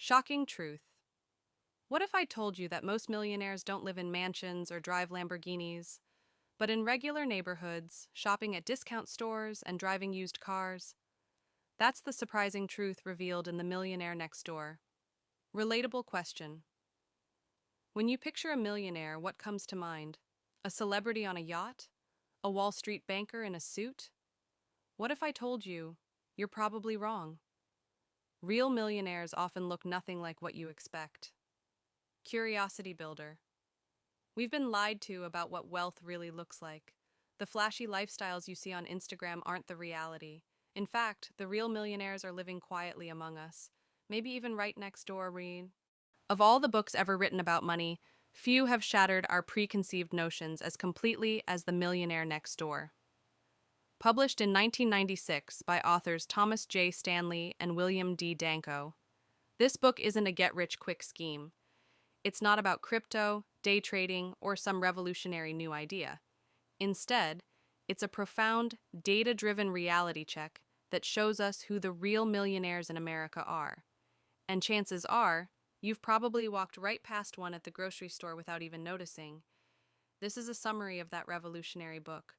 Shocking truth. What if I told you that most millionaires don't live in mansions or drive Lamborghinis, but in regular neighborhoods, shopping at discount stores and driving used cars? That's the surprising truth revealed in The Millionaire Next Door. Relatable question. When you picture a millionaire, what comes to mind? A celebrity on a yacht? A Wall Street banker in a suit? What if I told you, you're probably wrong? Real millionaires often look nothing like what you expect. Curiosity builder. We've been lied to about what wealth really looks like. The flashy lifestyles you see on Instagram aren't the reality. In fact, the real millionaires are living quietly among us, maybe even right next door. Of all the books ever written about money, few have shattered our preconceived notions as completely as The Millionaire Next Door. Published in 1996 by authors Thomas J. Stanley and William D. Danko, this book isn't a get-rich-quick scheme. It's not about crypto, day trading, or some revolutionary new idea. Instead, it's a profound, data-driven reality check that shows us who the real millionaires in America are. And chances are, you've probably walked right past one at the grocery store without even noticing. This is a summary of that revolutionary book.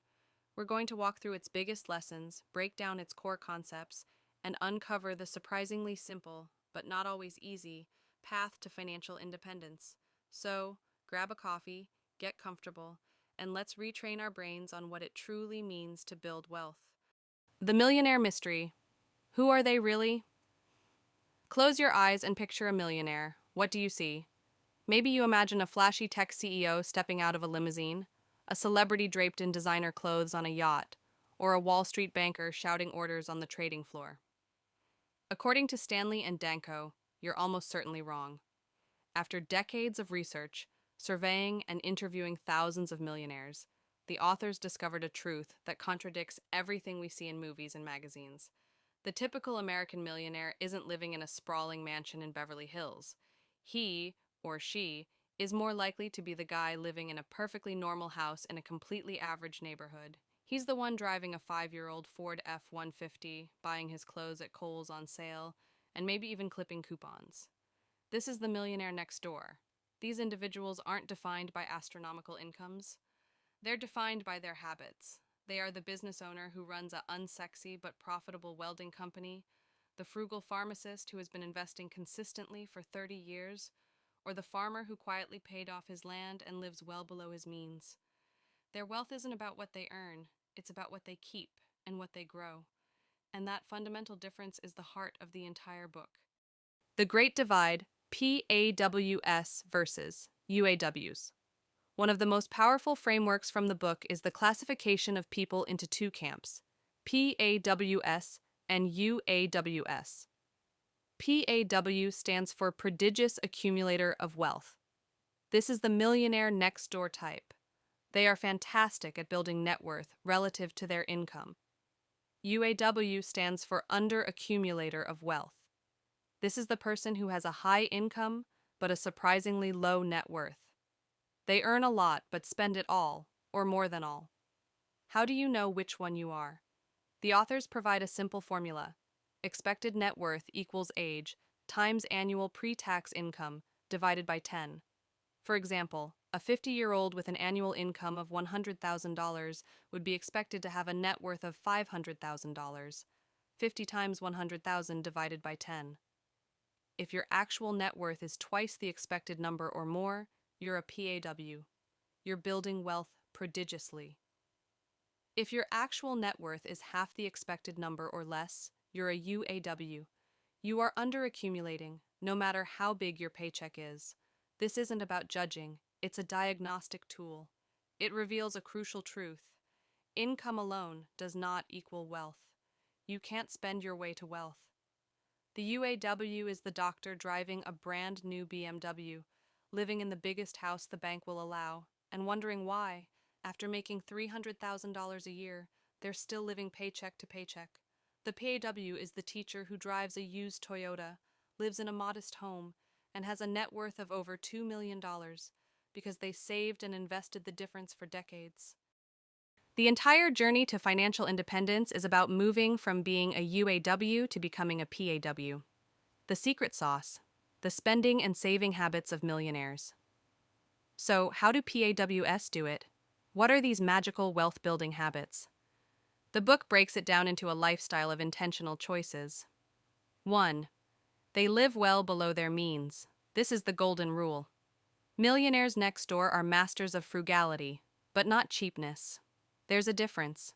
We're going to walk through its biggest lessons, break down its core concepts, and uncover the surprisingly simple, but not always easy, path to financial independence. So, grab a coffee, get comfortable, and let's retrain our brains on what it truly means to build wealth. The Millionaire Mystery. Who are they really? Close your eyes and picture a millionaire. What do you see? Maybe you imagine a flashy tech CEO stepping out of a limousine, a celebrity draped in designer clothes on a yacht, or a Wall Street banker shouting orders on the trading floor. According to Stanley and Danko, you're almost certainly wrong. After decades of research, surveying and interviewing thousands of millionaires, the authors discovered a truth that contradicts everything we see in movies and magazines. The typical American millionaire isn't living in a sprawling mansion in Beverly Hills. He, or she, is more likely to be the guy living in a perfectly normal house in a completely average neighborhood. He's the one driving a 5-year-old Ford F-150, buying his clothes at Kohl's on sale, and maybe even clipping coupons. This is the millionaire next door. These individuals aren't defined by astronomical incomes. They're defined by their habits. They are the business owner who runs an unsexy but profitable welding company, the frugal pharmacist who has been investing consistently for 30 years, or the farmer who quietly paid off his land and lives well below his means. Their wealth isn't about what they earn, it's about what they keep and what they grow. And that fundamental difference is the heart of the entire book. The Great Divide, PAWS versus UAWs. One of the most powerful frameworks from the book is the classification of people into two camps, PAWS and UAWS. PAW stands for Prodigious Accumulator of Wealth. This is the millionaire next door type. They are fantastic at building net worth relative to their income. UAW stands for Under Accumulator of Wealth. This is the person who has a high income but a surprisingly low net worth. They earn a lot but spend it all, or more than all. How do you know which one you are? The authors provide a simple formula. Expected net worth equals age times annual pre-tax income divided by 10. For example, a 50-year-old with an annual income of $100,000 would be expected to have a net worth of $500,000. 50 times 100,000 divided by 10. If your actual net worth is twice the expected number or more, you're a PAW. You're building wealth prodigiously. If your actual net worth is half the expected number or less, you're a UAW. You are underaccumulating, no matter how big your paycheck is. This isn't about judging, it's a diagnostic tool. It reveals a crucial truth. Income alone does not equal wealth. You can't spend your way to wealth. The UAW is the doctor driving a brand new BMW, living in the biggest house the bank will allow, and wondering why, after making $300,000 a year, they're still living paycheck to paycheck. The PAW is the teacher who drives a used Toyota, lives in a modest home, and has a net worth of over $2 million because they saved and invested the difference for decades. The entire journey to financial independence is about moving from being a UAW to becoming a PAW. The secret sauce, The spending and saving habits of millionaires. So, how do PAWS do it? What are these magical wealth building habits? The book breaks it down into a lifestyle of intentional choices. 1. They live well below their means. This is the golden rule. Millionaires next door are masters of frugality, but not cheapness. There's a difference.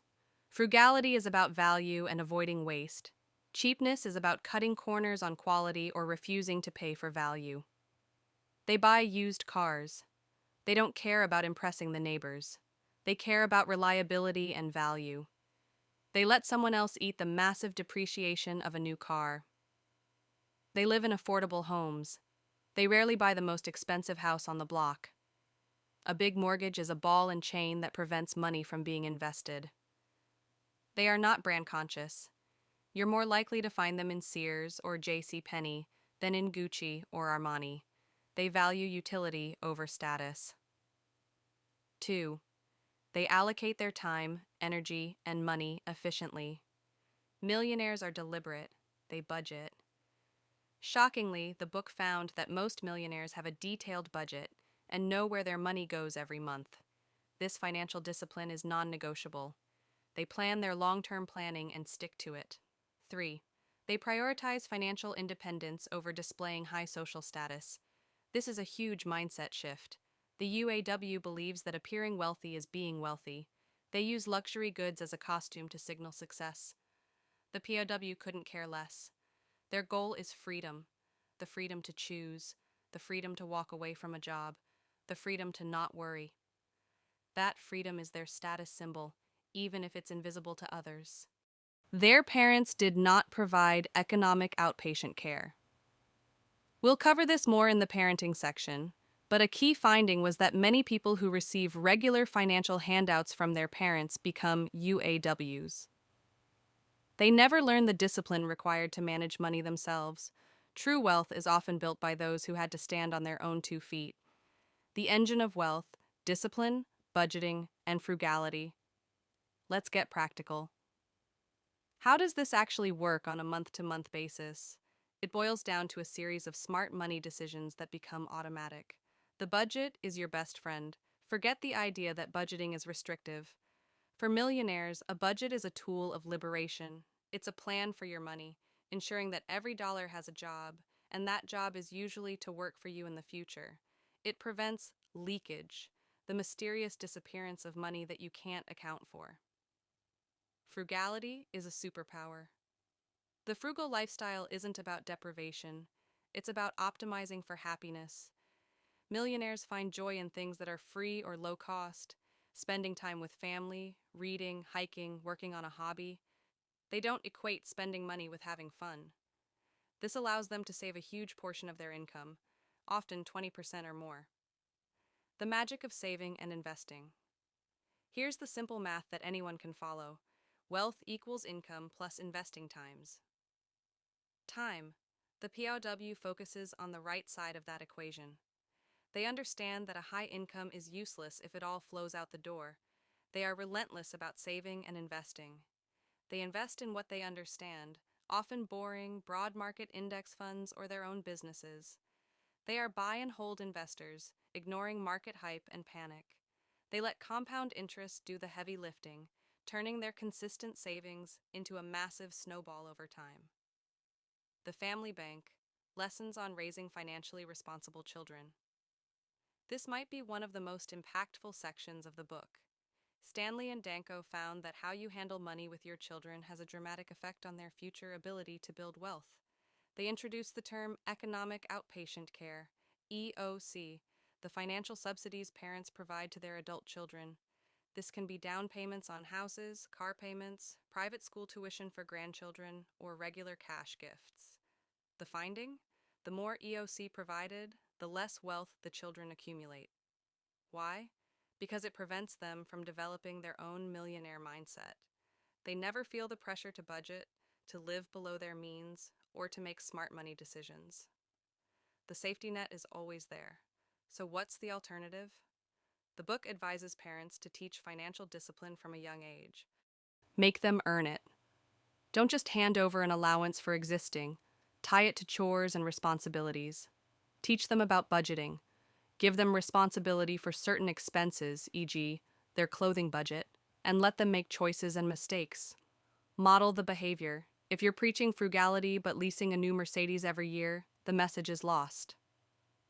Frugality is about value and avoiding waste. Cheapness is about cutting corners on quality or refusing to pay for value. They buy used cars. They don't care about impressing the neighbors. They care about reliability and value. They let someone else eat the massive depreciation of a new car. They live in affordable homes. They rarely buy the most expensive house on the block. A big mortgage is a ball and chain that prevents money from being invested. They are not brand conscious. You're more likely to find them in Sears or J.C. Penney than in Gucci or Armani. They value utility over status. 2. They allocate their time, energy, and money efficiently. Millionaires are deliberate. They budget. Shockingly, the book found that most millionaires have a detailed budget and know where their money goes every month. This financial discipline is non-negotiable. They plan their long-term planning and stick to it. 3. They prioritize financial independence over displaying high social status. This is a huge mindset shift. The UAW believes that appearing wealthy is being wealthy. They use luxury goods as a costume to signal success. The POW couldn't care less. Their goal is freedom. The freedom to choose. The freedom to walk away from a job. The freedom to not worry. That freedom is their status symbol, even if it's invisible to others. Their parents did not provide economic outpatient care. We'll cover this more in the parenting section, but a key finding was that many people who receive regular financial handouts from their parents become UAWs. They never learn the discipline required to manage money themselves. True wealth is often built by those who had to stand on their own 2 feet. The engine of wealth, discipline, budgeting, and frugality. Let's get practical. How does this actually work on a month-to-month basis? It boils down to a series of smart money decisions that become automatic. The budget is your best friend. Forget the idea that budgeting is restrictive. For millionaires, a budget is a tool of liberation. It's a plan for your money, ensuring that every dollar has a job, and that job is usually to work for you in the future. It prevents leakage, the mysterious disappearance of money that you can't account for. Frugality is a superpower. The frugal lifestyle isn't about deprivation. It's about optimizing for happiness. Millionaires find joy in things that are free or low cost, spending time with family, reading, hiking, working on a hobby. They don't equate spending money with having fun. This allows them to save a huge portion of their income, often 20% or more. The magic of saving and investing. Here's the simple math that anyone can follow. Wealth equals income plus investing times. Time. The POW focuses on the right side of that equation. They understand that a high income is useless if it all flows out the door. They are relentless about saving and investing. They invest in what they understand, often boring, broad market index funds or their own businesses. They are buy and hold investors, ignoring market hype and panic. They let compound interest do the heavy lifting, turning their consistent savings into a massive snowball over time. The Family Bank, Lessons on Raising Financially Responsible Children. This might be one of the most impactful sections of the book. Stanley and Danko found that how you handle money with your children has a dramatic effect on their future ability to build wealth. They introduced the term economic outpatient care, EOC, the financial subsidies parents provide to their adult children. This can be down payments on houses, car payments, private school tuition for grandchildren, or regular cash gifts. The finding? The more EOC provided, the less wealth the children accumulate. Why? Because it prevents them from developing their own millionaire mindset. They never feel the pressure to budget, to live below their means, or to make smart money decisions. The safety net is always there. So what's the alternative? The book advises parents to teach financial discipline from a young age. Make them earn it. Don't just hand over an allowance for existing. Tie it to chores and responsibilities. Teach them about budgeting. Give them responsibility for certain expenses, e.g., their clothing budget, and let them make choices and mistakes. Model the behavior. If you're preaching frugality but leasing a new Mercedes every year, the message is lost.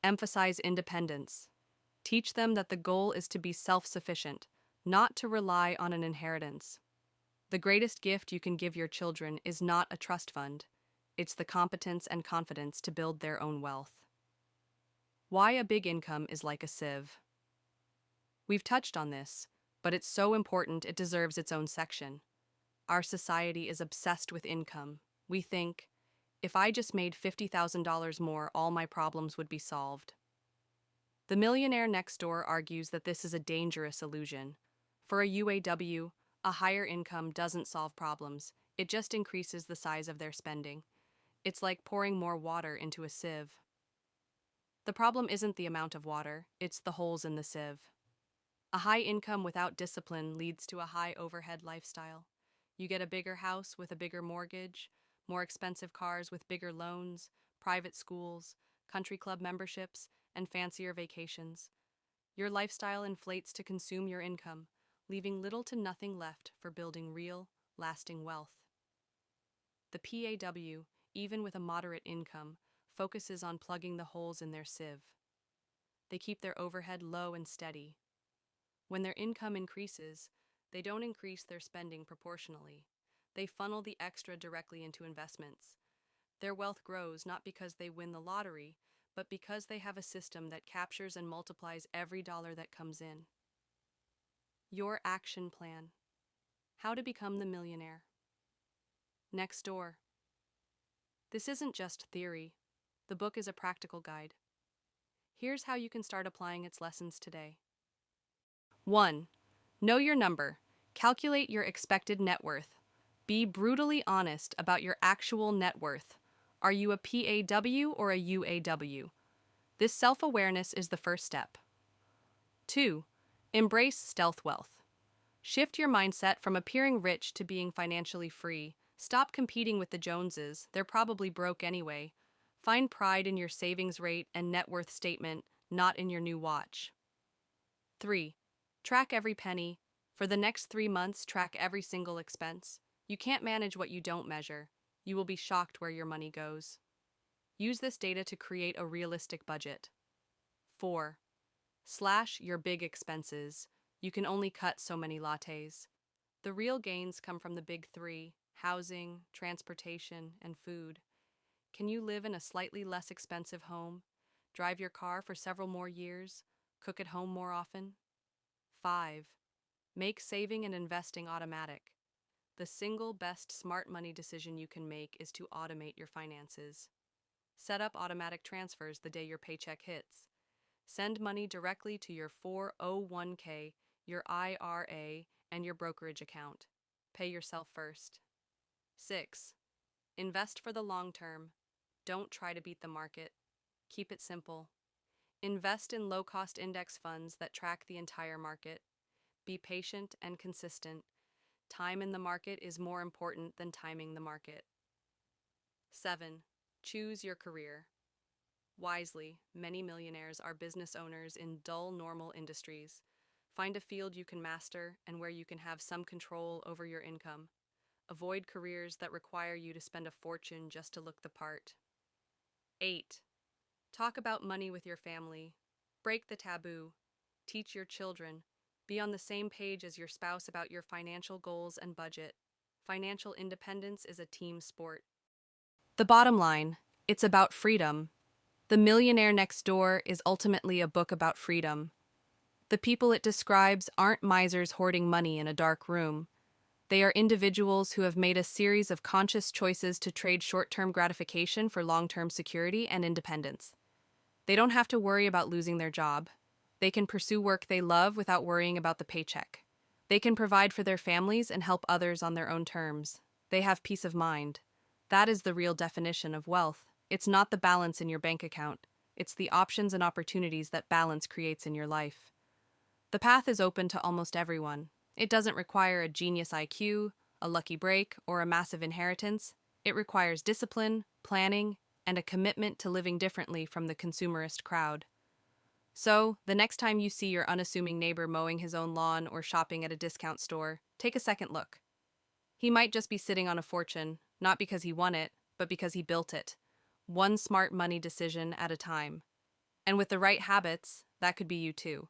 Emphasize independence. Teach them that the goal is to be self-sufficient, not to rely on an inheritance. The greatest gift you can give your children is not a trust fund. It's the competence and confidence to build their own wealth. Why a big income is like a sieve. We've touched on this, but it's so important it deserves its own section. Our society is obsessed with income. We think, if I just made $50,000 more, all my problems would be solved. The Millionaire Next Door argues that this is a dangerous illusion. For a UAW, a higher income doesn't solve problems, it just increases the size of their spending. It's like pouring more water into a sieve. The problem isn't the amount of water, it's the holes in the sieve. A high income without discipline leads to a high overhead lifestyle. You get a bigger house with a bigger mortgage, more expensive cars with bigger loans, private schools, country club memberships, and fancier vacations. Your lifestyle inflates to consume your income, leaving little to nothing left for building real, lasting wealth. The PAW, even with a moderate income, focuses on plugging the holes in their sieve. They keep their overhead low and steady. When their income increases, they don't increase their spending proportionally. They funnel the extra directly into investments. Their wealth grows not because they win the lottery, but because they have a system that captures and multiplies every dollar that comes in. Your action plan. How to become the millionaire. Next Door. This isn't just theory. The book is a practical guide. Here's how you can start applying its lessons today. 1. Know your number. Calculate your expected net worth. Be brutally honest about your actual net worth. Are you a PAW or a UAW? This self-awareness is the first step. 2. Embrace stealth wealth. Shift your mindset from appearing rich to being financially free. Stop competing with the Joneses, they're probably broke anyway. Find pride in your savings rate and net worth statement, not in your new watch. 3. Track every penny. For the next 3 months, track every single expense. You can't manage what you don't measure. You will be shocked where your money goes. Use this data to create a realistic budget. 4. Slash your big expenses. You can only cut so many lattes. The real gains come from the big three: housing, transportation, and food. Can you live in a slightly less expensive home? Drive your car for several more years? Cook at home more often? 5. Make saving and investing automatic. The single best smart money decision you can make is to automate your finances. Set up automatic transfers the day your paycheck hits. Send money directly to your 401k, your IRA, and your brokerage account. Pay yourself first. 6. Invest for the long term. Don't try to beat the market. Keep it simple. Invest in low-cost index funds that track the entire market. Be patient and consistent. Time in the market is more important than timing the market. 7. Choose your career. Wisely, many millionaires are business owners in dull, normal industries. Find a field you can master and where you can have some control over your income. Avoid careers that require you to spend a fortune just to look the part. 8. Talk about money with your family. Break the taboo. Teach your children. Be on the same page as your spouse about your financial goals and budget. Financial independence is a team sport. The bottom line, it's about freedom. The Millionaire Next Door is ultimately a book about freedom. The people it describes aren't misers hoarding money in a dark room. They are individuals who have made a series of conscious choices to trade short-term gratification for long-term security and independence. They don't have to worry about losing their job. They can pursue work they love without worrying about the paycheck. They can provide for their families and help others on their own terms. They have peace of mind. That is the real definition of wealth. It's not the balance in your bank account. It's the options and opportunities that balance creates in your life. The path is open to almost everyone. It doesn't require a genius IQ, a lucky break, or a massive inheritance. It requires discipline, planning, and a commitment to living differently from the consumerist crowd. So, the next time you see your unassuming neighbor mowing his own lawn or shopping at a discount store, take a second look. He might just be sitting on a fortune, not because he won it, but because he built it, one smart money decision at a time. And with the right habits, that could be you too.